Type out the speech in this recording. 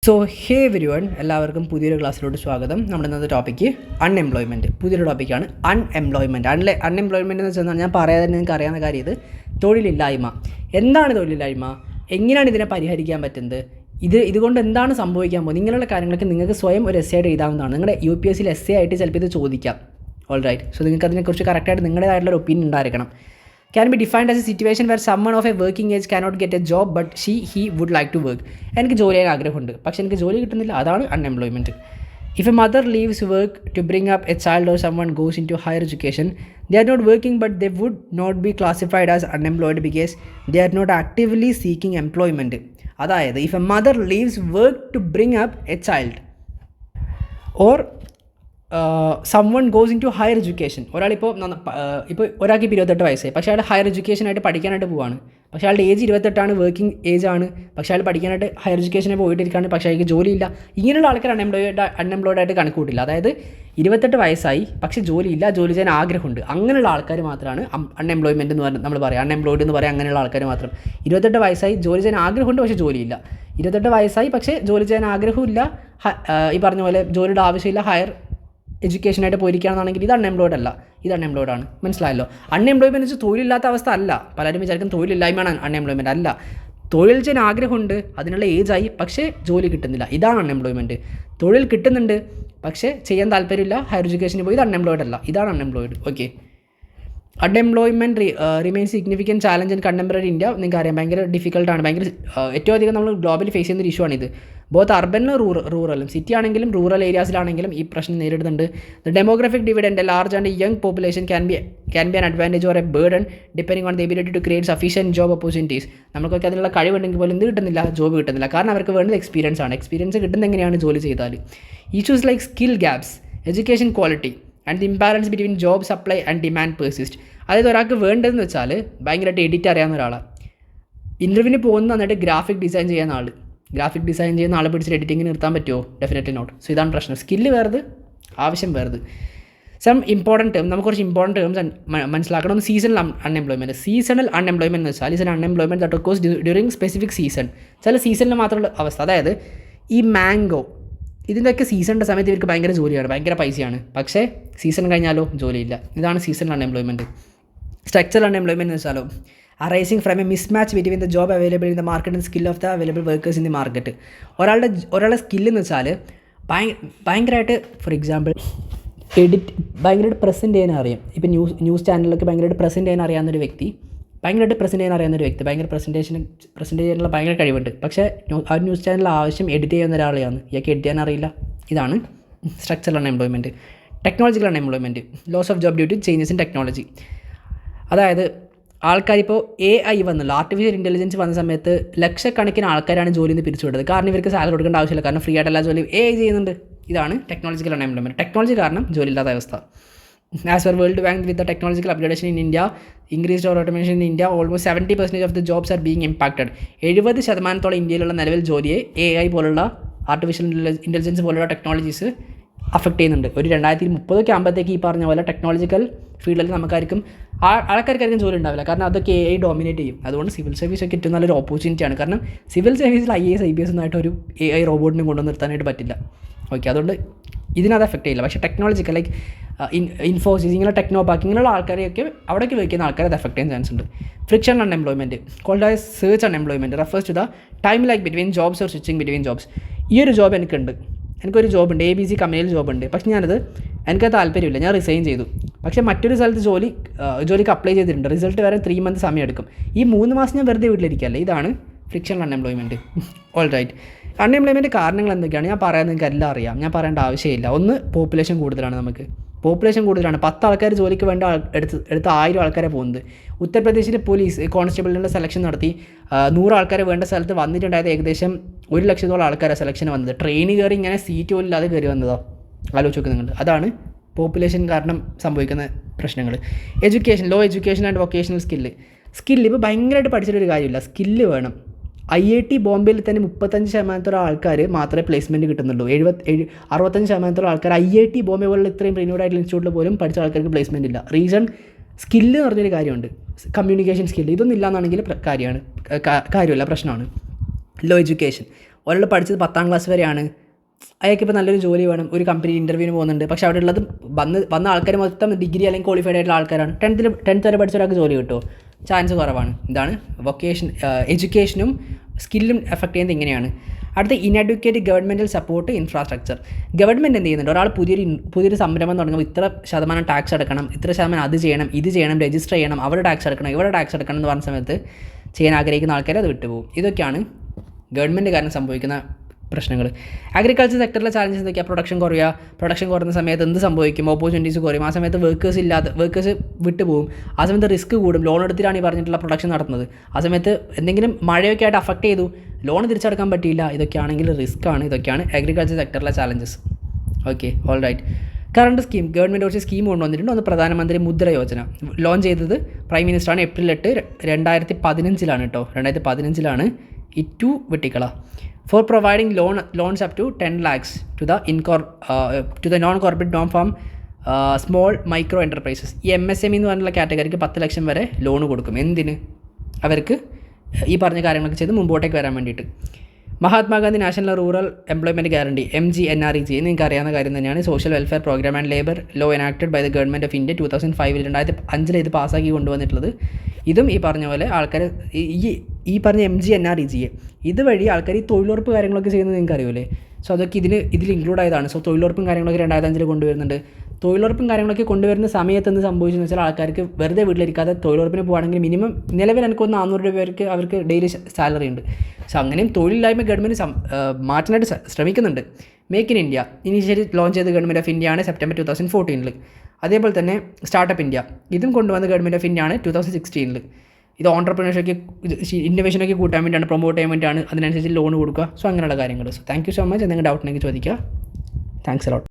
So ഹേ everyone, എല്ലാവർക്കും പുതിയൊരു ക്ലാസ്സിലോട്ട് സ്വാഗതം. നമ്മുടെ ഇന്നത്തെ ടോപ്പിക്ക് അൺഎംപ്ലോയ്മെൻറ്റ്. പുതിയൊരു ടോപ്പിക്കാണ് അൺഎംപ്ലോയ്മെൻറ്റ്. അൺഎംപ്ലോയ്മെൻറ്റ് എന്ന് വെച്ചാൽ ഞാൻ പറയാതെ നിങ്ങൾക്ക് അറിയാവുന്ന കാര്യം ഇത് തൊഴിലില്ലായ്മ. എന്താണ് തൊഴിലില്ലായ്മ, എങ്ങനെയാണ് ഇതിനെ പരിഹരിക്കാൻ പറ്റുന്നത്, ഇതുകൊണ്ട് എന്താണ് സംഭവിക്കാൻ പോകുന്നത്, ഇങ്ങനെയുള്ള കാര്യങ്ങളൊക്കെ നിങ്ങൾക്ക് സ്വയം ഒരു എസ് ആയിട്ട് എഴുതാവുന്നതാണ്. നിങ്ങളുടെ UPSC എസ് ആയിട്ട് ചിലപ്പോൾ ഇത് ചോദിക്കാം. All right. സോ നിങ്ങൾക്ക് അതിനെക്കുറിച്ച് കറക്റ്റായിട്ട് നിങ്ങളുടേതായിട്ടുള്ള ഒരു ഒപ്പീനിയൻ ഉണ്ടായിരിക്കണം. Can be defined as a situation where someone of a working age cannot get a job but he would like to work. എനിക്ക് ജോലി ചെയ്യാൻ ആഗ്രഹമുണ്ട്, പക്ഷേ എനിക്ക് ജോലി കിട്ടുന്നില്ല. അതാണ് unemployment. If a mother leaves work to bring up a child or someone goes into higher education, they are not working but they would not be classified as unemployed because they are not actively seeking employment. അതായത് if a mother leaves work to bring up a child or someone goes into higher education. ഒരാളിപ്പോൾ ഒരാൾക്ക് 28 വയസ്സായി, പക്ഷേ അയാൾ higher എഡ്യൂക്കേഷനായിട്ട് പഠിക്കാനായിട്ട് പോവാണ്. പക്ഷേ അയാളുടെ age 28 working age ആണ്. പക്ഷേ അയാൾ പഠിക്കാനായിട്ട് ഹയർ എഡ്യൂക്കേഷനെ പോയിട്ടിരിക്കുകയാണ്, പക്ഷേ അയാൾക്ക് ജോലിയില്ല. ഇങ്ങനെയുള്ള ആൾക്കാർ അൺഎംപ്ലോയ്ഡ് ആയിട്ട് കണക്ക് കൂട്ടില്ല. അതായത് 28 വയസ്സായി പക്ഷേ ജോലിയില്ല, ജോലി ചെയ്യാൻ ആഗ്രഹമുണ്ട്. അങ്ങനെയുള്ള ആൾക്കാർ മാത്രമാണ് അൺഎംപ്ലോയ്മെൻറ്റ് എന്ന് പറഞ്ഞാൽ നമ്മൾ പറയാം, അൺഎംപ്ലോയ്ഡ് എന്ന് പറയാം. അങ്ങനെയുള്ള ആൾക്കാർ മാത്രം. 28 വയസ്സായി ജോലി ചെയ്യാൻ ആഗ്രഹമുണ്ട്, പക്ഷേ ജോലിയില്ല. 28 വയസ്സായി പക്ഷേ ജോലി ചെയ്യാൻ ആഗ്രഹമില്ല, ഈ പറഞ്ഞ പോലെ ജോലിയുടെ ആവശ്യമില്ല, ഹയർ എഡ്യൂക്കേഷനായിട്ട് പോയിരിക്കുകയാണെന്നാണെങ്കിൽ ഇത് അൺഎംപ്ലോയ്ഡ് അല്ല, ഇത് അൺഎംപ്ലോയ്ഡ് ആണ്. മനസ്സിലായല്ലോ? അൺഎംപ്ലോയ്മെൻറ്റ് വെച്ചാൽ തൊഴിലില്ലാത്ത അവസ്ഥ അല്ല. പലരും വിചാരിക്കും തൊഴിലില്ലായ്മയാണ് അൺഎംപ്ലോയ്മെൻറ്റ്. അല്ല, തൊഴിൽ ചെയ്യാൻ ആഗ്രഹമുണ്ട്, അതിനുള്ള ഏജായി, പക്ഷേ ജോലി കിട്ടുന്നില്ല. ഇതാണ് അൺഎംപ്ലോയ്മെൻറ്റ്. തൊഴിൽ കിട്ടുന്നുണ്ട് പക്ഷേ ചെയ്യാൻ താല്പര്യമില്ല, ഹയർ എഡ്യൂക്കേഷന് പോയി, ഇത് അൺഎംപ്ലോയ്ഡ് അല്ല, ഇതാണ് unemployed. Okay. Unemployment remains significant challenge in contemporary India. നിങ്ങൾക്ക് അറിയാം, ഭയങ്കര ഡിഫിക്കൽട്ടാണ്. ഏറ്റവും അധികം നമ്മൾ ഗ്ലോബലി ഫേസ് ചെയ്യുന്ന ഒരു ഇഷ്യൂ ആണിത്. ബോത്ത് അർബനും റൂറലും, സിറ്റി ആണെങ്കിലും റൂറൽ ഏരിയാസിലാണെങ്കിലും ഈ പ്രശ്നം നേരിടുന്നുണ്ട്. The demographic dividend, large and young population can be an advantage or a burden depending on the ability to create sufficient job opportunities. നമുക്കൊക്കെ അതിനുള്ള കഴിവുണ്ടെങ്കിൽ പോലും എന്ത് കിട്ടുന്നില്ല, ജോബ് കിട്ടുന്നില്ല. കാരണം അവർക്ക് വേണ്ടത് എക്സ്പീരിയൻസ് ആണ്. എക്സ്പീരിയൻസ് കിട്ടുന്നത് എങ്ങനെയാണ്, ജോലി ചെയ്താൽ. Issues like skill gaps, education quality and the imbalance between job supply and demand persist. അതായത് ഒരാൾക്ക് വേണ്ടതെന്ന് വെച്ചാൽ ഭയങ്കരമായിട്ട് എഡിറ്റ് അറിയാവുന്ന ഒരാളാണ്. ഇൻ്റർവ്യൂവിന് പോകുന്ന എന്നിട്ട് ഗ്രാഫിക് ഡിസൈൻ ചെയ്യുന്ന ആൾ പിടിച്ചിട്ട് എഡിറ്റിങ്ങിന് നിർത്താൻ പറ്റുമോ? Definitely not. സോ ഇതാണ് പ്രശ്നം. സ്കില്ല് വേറത്, ആവശ്യം വേറത്. നമുക്ക് കുറച്ച് ഇമ്പോർട്ടൻറ്റ് ടേംസ് മനസ്സിലാക്കണം. ഒന്ന് സീസണൽ അൺഎംപ്ലോയ്മെൻറ്റ്. സീസണൽ അൺഎംപ്ലോയ്മെൻറ്റ് എന്ന് വെച്ചാൽ is unemployment that occurs during specific season. ചില സീസണിൽ മാത്രമുള്ള അവസ്ഥ. അതായത് ഈ മാംഗോ, ഇതിൻ്റെയൊക്കെ സീസണിൻ്റെ സമയത്ത് ഇവർക്ക് ഭയങ്കര ജോലിയാണ്, ഭയങ്കര പൈസയാണ്. പക്ഷേ സീസൺ കഴിഞ്ഞാലോ ജോലിയില്ല. ഇതാണ് സീസണൽ അൺഎംപ്ലോയ്മെൻറ്റ്. സ്ട്രക്ചറൽ അൺഎംപ്ലോയ്മെൻറ്റ് എന്ന് വെച്ചാലോ arising from A mismatch between the job available in the market and skill of the available workers in the market. ഒരാളുടെ സ്കില്ലെന്ന് വെച്ചാൽ ഭയങ്കരമായിട്ട്, ഫോർ എക്സാമ്പിൾ ഭയങ്കരമായിട്ട് പ്രസൻറ്റ് ചെയ്യാൻ അറിയാം. ഇപ്പം ന്യൂസ് ചാനലിലൊക്കെ ഭയങ്കരമായിട്ട് പ്രസൻറ്റ് ചെയ്യാൻ അറിയാവുന്നൊരു വ്യക്തി, ഭയങ്കര പ്രസൻറ്റ് ചെയ്യാനുള്ള ഭയങ്കര കഴിവുണ്ട്. പക്ഷേ ആ ന്യൂസ് ചാനലിൽ ആവശ്യം എഡിറ്റ് ചെയ്യുന്ന ഒരാളെയാണ്, ഇയാൾക്ക് എഡിറ്റ് ചെയ്യാൻ അറിയില്ല. ഇതാണ് structural unemployment. Technological unemployment, loss of job due to changes in technology. അതായത് ആൾക്കാരിപ്പോൾ AI വന്നല്ലോ, ആർട്ടിഫിഷ്യൽ ഇൻ്റലിജൻസ് വന്ന സമയത്ത് ലക്ഷക്കണക്കിന് ആൾക്കാരാണ് ജോലിയിൽ നിന്ന് പിരിച്ചുവിട്ടത്. കാരണം ഇവർക്ക് സാലറി കൊടുക്കേണ്ട ആവശ്യമില്ല, കാരണം ഫ്രീ ആയിട്ട് എല്ലാ ജോലിയും AI ചെയ്യുന്നുണ്ട്. ഇതാണ് ടെക്നോളജിക്കൽ അൺഎംപ്ലോയ്മെൻറ്റ്. ടെക്നോളജി കാരണം ജോലിയില്ലാത്ത അവസ്ഥ. As per World Bank, with the technological upgradation in India, increased automation in India, almost 70% of the jobs are being impacted. 70% ഇന്ത്യയിലുള്ള നിലവിൽ ജോലിയെ AI പോലുള്ള ആർട്ടിഫിഷ്യൽ ഇൻ്റലിജൻസ് പോലുള്ള ടെക്നോളജീസ് അഫക്റ്റ് ചെയ്യുന്നുണ്ട്. ഒരു 2030 ആകുമ്പോഴത്തേക്ക് ഈ പറഞ്ഞ പോലെ ടെക്നോളജിക്കൽ ഫീൽഡിൽ ആൾക്കാർക്കായിരിക്കും ജോലി ഉണ്ടാവില്ല, കാരണം അതൊക്കെ AI ഡോമിനേറ്റ് ചെയ്യും. അതുകൊണ്ട് സിവിൽ സർവീസ് ഒക്കെ ഏറ്റവും നല്ലൊരു ഓപ്പർച്യൂണിറ്റിയാണ്. കാരണം സിവിൽ സർവീസിൽ IAS IPS ഒന്നായിട്ട് ഒരു AI റോബോട്ടിനെ കൊണ്ടുവന്ന് നിർത്താനായിട്ട് പറ്റില്ല. ഓക്കെ, അതുകൊണ്ട് ഇതിനത് എഫക്റ്റ് ചെയ്യില്ല. പക്ഷേ ടെക്നോളജിക്കൽ ലൈക്ക് ഇൻഫോസിസ്, ഇങ്ങനെ ടെക്നോപാർക്ക്, ഇങ്ങനെയുള്ള ആൾക്കാരെയൊക്കെ അവിടേക്ക് വയ്ക്കുന്ന ആൾക്കാരെ അത് എഫക്റ്റ് ചെയ്യാൻ ചാൻസ് ഉണ്ട്. Friction unemployment, called as search unemployment, refers to the time like between jobs or switching between jobs. ഈ ഒരു ജോബ് എനിക്കൊരു ജോബുണ്ട്, ABC കമ്പനിയിൽ ജോബുണ്ട്. പക്ഷേ എനിക്കത് താല്പര്യമില്ല, ഞാൻ റിസൈൻ ചെയ്തു. പക്ഷേ മറ്റൊരു സ്ഥലത്ത് ജോലിക്ക് അപ്ലൈ ചെയ്തിട്ടുണ്ട്. റിസൾട്ട് വരാൻ 3 months സമയം എടുക്കും. ഈ 3 മാസം ഞാൻ വെറുതെ വീട്ടിലിരിക്കുകയല്ലേ. ഇതാണ് friction unemployment. All right. Unemployment കാരണങ്ങൾ എന്തൊക്കെയാണ് ഞാൻ പറയാൻ നിങ്ങൾക്ക് എല്ലാം അറിയാം, ഞാൻ പറയേണ്ട ആവശ്യമില്ല. ഒന്ന്, പോപ്പുലേഷൻ കൂടുതലാണ്. 10 ആൾക്കാർ ജോലിക്ക് വേണ്ട എടുത്ത് 1000 ആൾക്കാരെ പോകുന്നത്. ഉത്തർപ്രദേശിലെ പോലീസ് കോൺസ്റ്റബിളിനുള്ള സെലക്ഷൻ നടത്തി 100 ആൾക്കാരെ വേണ്ട സ്ഥലത്ത് വന്നിട്ടുണ്ടായത് ഏകദേശം 100,000 ആൾക്കാരെ സെലക്ഷൻ വന്നത്. ട്രെയിൻ കയറി ഇങ്ങനെ സീറ്റ് പോലും ഇല്ലാതെ കയറി വന്നതോ, ആലോചിച്ച് നോക്കുക നിങ്ങൾ. അതാണ് പോപ്പുലേഷൻ കാരണം സംഭവിക്കുന്ന പ്രശ്നങ്ങൾ. Low education and vocational skill ഇപ്പോൾ ഭയങ്കരമായിട്ട് പഠിച്ചിട്ടൊരു കാര്യമില്ല, സ്കില്ല് വേണം. IIT ബോംബെയിൽ തന്നെ 35% ആൾക്കാർ മാത്രമേ പ്ലേസ്മെൻറ്റ് കിട്ടുന്നുള്ളൂ. 65% ആൾക്കാർ IIT ബോംബെ പോലുള്ള ഇത്രയും റിന്യൂഡ് ആയിട്ടുള്ള ഇൻസ്റ്റിറ്റ്യൂട്ടിൽ പോലും പഠിച്ച ആൾക്കാർക്ക് പ്ലേസ്മെൻറ്റ് ഇല്ല. റീസൺ സ്കില്ല് എന്ന് പറഞ്ഞൊരു കാര്യമുണ്ട്, കമ്മ്യൂണിക്കേഷൻ സ്കില്ല്. ഇതൊന്നും ഇല്ലാന്നാണെങ്കിൽ കാര്യമില്ല, പ്രശ്നമാണ്. ലോ എഡ്യൂക്കേഷൻ, ഒരാൾ പഠിച്ചത് 10ാം ക്ലാസ് വരെയാണ്, അയാൾക്കിപ്പോൾ നല്ലൊരു ജോലി വേണം, ഒരു കമ്പനി ഇൻ്റർവ്യൂവിന് പോകുന്നുണ്ട്, പക്ഷേ അവിടെ ഉള്ളത് വന്ന ആൾക്കാർ മൊത്തം ഡിഗ്രി അല്ലെങ്കിൽ ക്വാളിഫൈഡ് ആയിട്ടുള്ള ആൾക്കാരാണ്. 10th വരെ പഠിച്ച ഒരാൾക്ക് ജോലി കിട്ടുമോ? ചാൻസ് കുറവാണ്. ഇതാണ് എഡ്യൂക്കേഷനും സ്കില്ലും എഫക്റ്റ് ചെയ്യുന്നത് ഇങ്ങനെയാണ്. അടുത്ത ഇൻഎഡ്യൂക്കേറ്റ് ഗവൺമെൻറ്റൽ സപ്പോർട്ട് ഇൻഫ്രാസ്ട്രക്ചർ. ഗവൺമെൻറ് എന്ത് ചെയ്യുന്നുണ്ട്? ഒരാൾ പുതിയൊരു സംരംഭം തുടങ്ങുമ്പോൾ ഇത്ര ശതമാനം ടാക്സ് അടക്കണം, ഇത്ര ശതമാനം അത് ചെയ്യണം, ഇത് ചെയ്യണം, രജിസ്റ്റർ ചെയ്യണം, അവിടെ ടാക്സ് അടക്കണം, ഇവിടെ ടാക്സ് അടക്കണം എന്ന് പറഞ്ഞ സമയത്ത് ചെയ്യാൻ ആഗ്രഹിക്കുന്ന ആൾക്കാർ അത് വിട്ടുപോകും. ഇതൊക്കെയാണ് ഗവൺമെൻറ് കാരണം സംഭവിക്കുന്ന പ്രശ്നങ്ങൾ. അഗ്രികൾച്ചർ സെക്ടറിലെ ചാലഞ്ചസ് എന്തൊക്കെയാണ്? പ്രൊഡക്ഷൻ കുറഞ്ഞ സമയത്ത് എന്ത് സംഭവിക്കും? ഓപ്പർച്യൂണിറ്റീസ് കുറയും. ആ സമയത്ത് വർക്കേഴ്സ് വിട്ടുപോകും. ആ സമയത്ത് റിസ്ക് കൂടും. ലോൺ എടുത്തിട്ടാണ് ഈ പറഞ്ഞിട്ടുള്ള പ്രൊഡക്ഷൻ നടത്തുന്നത്. ആ സമയത്ത് എന്തെങ്കിലും മഴയൊക്കെ ആയിട്ട് അഫക്റ്റ് ചെയ്തു, ലോൺ തിരിച്ചടക്കാൻ പറ്റിയില്ല, ഇതൊക്കെയാണെങ്കിൽ റിസ്ക്കാണ്. ഇതൊക്കെയാണ് അഗ്രികൾച്ചർ സെക്ടറിലെ challenges. Okay, all right. Current scheme, government കുറച്ച് സ്കീം കൊണ്ടുവന്നിട്ടുണ്ട്. ഒന്ന് പ്രധാനമന്ത്രി മുദ്ര യോജന ലോഞ്ച് ചെയ്തത് പ്രൈം മിനിസ്റ്ററാണ്. April 8, 2015 കേട്ടോ. 2015 ഇറ്റു വെട്ടിക്കള for providing loans up to 10 lakhs to the non corporate non farm small micro enterprises. ഈ MSME എന്ന് പറഞ്ഞുള്ള കാറ്റഗറിക്ക് 10 ലക്ഷം വരെ ലോൺ കൊടുക്കും. എന്തിന്? അവർക്ക് ഈ പറഞ്ഞ കാര്യങ്ങളൊക്കെ ചെയ്ത് മുമ്പോട്ടേക്ക് വരാൻ വേണ്ടിയിട്ട്. Mahatma Gandhi national rural employment guarantee MGNREGA നിങ്ങൾക്ക് അറിയാവുന്ന കാര്യം തന്നെയാണ്. Social welfare programme and labour law enacted by the government of India 2005 2005 ഇത് പാസ്സാക്കി കൊണ്ടുവന്നിട്ടുള്ളത്. ഇതും ഈ പറഞ്ഞ പോലെ ആൾക്കാർ ഈ പറഞ്ഞ MGNREGA ഇതുവഴി ആൾക്കാർ ഈ തൊഴിലുറപ്പ് കാര്യങ്ങളൊക്കെ ചെയ്യുന്നത് നിങ്ങൾക്ക് അറിയില്ലേ. സോ അതൊക്കെ ഇതിൽ ഇൻക്ലൂഡ് ആയതാണ്. സോ തൊഴിലുറപ്പും കാര്യങ്ങളൊക്കെ 2005 കൊണ്ടുവരുന്നുണ്ട്. തൊഴിലുറപ്പും കാര്യങ്ങളൊക്കെ കൊണ്ടുവരുന്ന സമയത്ത് എന്ത് സംഭവിച്ചെന്ന് വെച്ചാൽ ആൾക്കാർക്ക് വെറുതെ വീട്ടിലിരിക്കാതെ തൊഴിലുറപ്പിന് പോകുകയാണെങ്കിൽ മിനിമം നിലവിൽ എനിക്കൊന്ന് 400 രൂപ അവർക്ക് ഡെയിലി സാലറി ഉണ്ട്. സോ അങ്ങനെയും തൊഴിലില്ലായ്മ ഗവൺമെൻറ് മാറ്റാനായിട്ട് ശ്രമിക്കുന്നുണ്ട്. Make in India initiative launch ചെയ്ത ഗവൺമെൻറ് ഓഫ് ഇന്ത്യ ആണ് September 2014. അതേപോലെ തന്നെ സ്റ്റാർട്ടപ്പ് ഇന്ത്യ ഇതും കൊണ്ടുവന്ന ഗവൺമെൻറ് ഓഫ് ഇന്ത്യ ആണ് 2016. ഇത് ഓൺട്രപ്രണർഷിപ്പ് ഇന്നോവേഷനൊക്കെ കൂട്ടാൻ വേണ്ടിയാണ്, പ്രൊമോട്ട് ചെയ്യാൻ വേണ്ടിയിട്ടാണ്. അതിനനുസരിച്ച് ലോൺ കൊടുക്കുക. സോ അങ്ങനെയുള്ള കാര്യങ്ങൾ. So thank you so much. എന്തെങ്കിലും ഡൗട്ട് ഉണ്ടെങ്കിൽ ചോദിക്കുക. Thanks a lot.